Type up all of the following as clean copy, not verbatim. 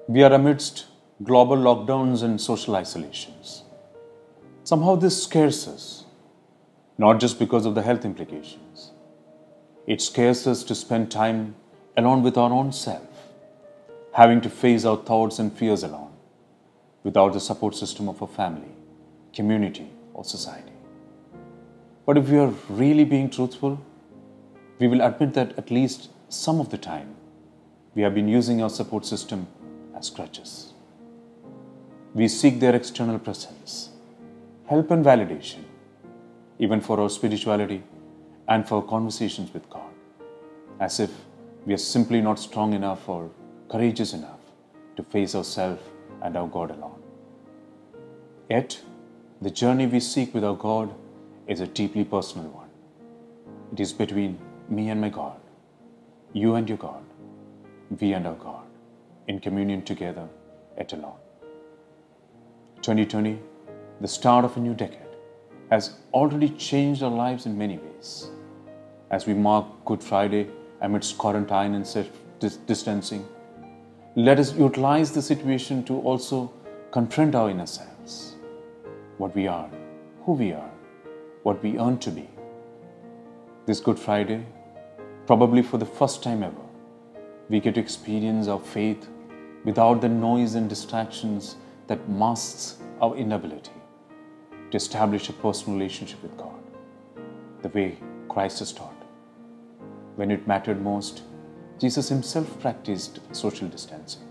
We are amidst global lockdowns and social isolations. Somehow this scares us, not just because of the health implications. It scares us to spend time alone with our own self, having to face our thoughts and fears alone, without the support system of a family, community, or society. But if we are really being truthful, we will admit that at least some of the time, we have been using our support system as crutches. We seek their external presence, help and validation, even for our spirituality and for conversations with God, as if we are simply not strong enough or courageous enough to face ourselves and our God alone. Yet, the journey we seek with our God is a deeply personal one. It is between me and my God, you and your God, we and our God, in communion together, yet alone. 2020, the start of a new decade, has already changed our lives in many ways. As we mark Good Friday amidst quarantine and self-distancing, let us utilize the situation to also confront our inner selves. What we are, who we are, what we earn to be. This Good Friday, probably for the first time ever, we get to experience our faith without the noise and distractions that masks our inability to establish a personal relationship with God, the way Christ has taught. When it mattered most, Jesus himself practiced social distancing.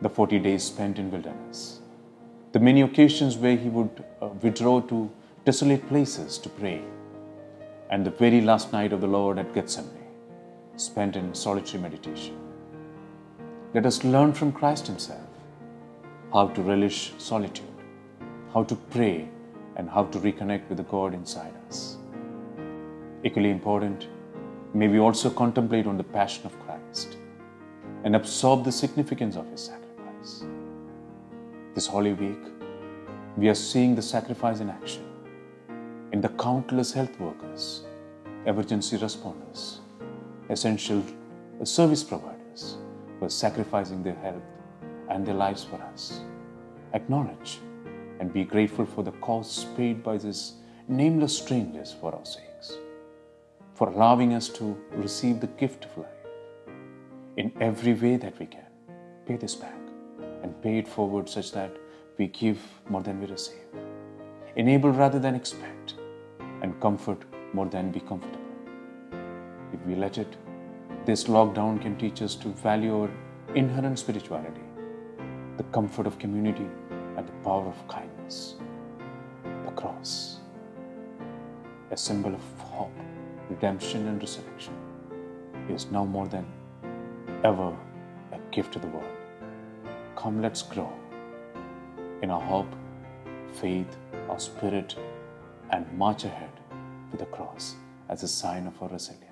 The 40 days spent in wilderness, the many occasions where he would withdraw to desolate places to pray, and the very last night of the Lord at Gethsemane, spent in solitary meditation. Let us learn from Christ himself how to relish solitude, how to pray, and how to reconnect with the God inside us. Equally important, may we also contemplate on the passion of Christ and absorb the significance of his sacrifice. This Holy Week, we are seeing the sacrifice in action in the countless health workers, emergency responders, essential service providers who are sacrificing their health and their lives for us. Acknowledge and be grateful for the costs paid by these nameless strangers for our sakes, for allowing us to receive the gift of life. In every way that we can, pay this back and pay it forward such that we give more than we receive. Enable rather than expect, and comfort more than be comfortable. If we let it, this lockdown can teach us to value our inherent spirituality, the comfort of community, and the power of kindness. The cross, a symbol of hope, redemption, and resurrection, is now more than ever a gift to the world. Come, let's grow in our hope, faith, our spirit, and march ahead with the cross as a sign of our resilience.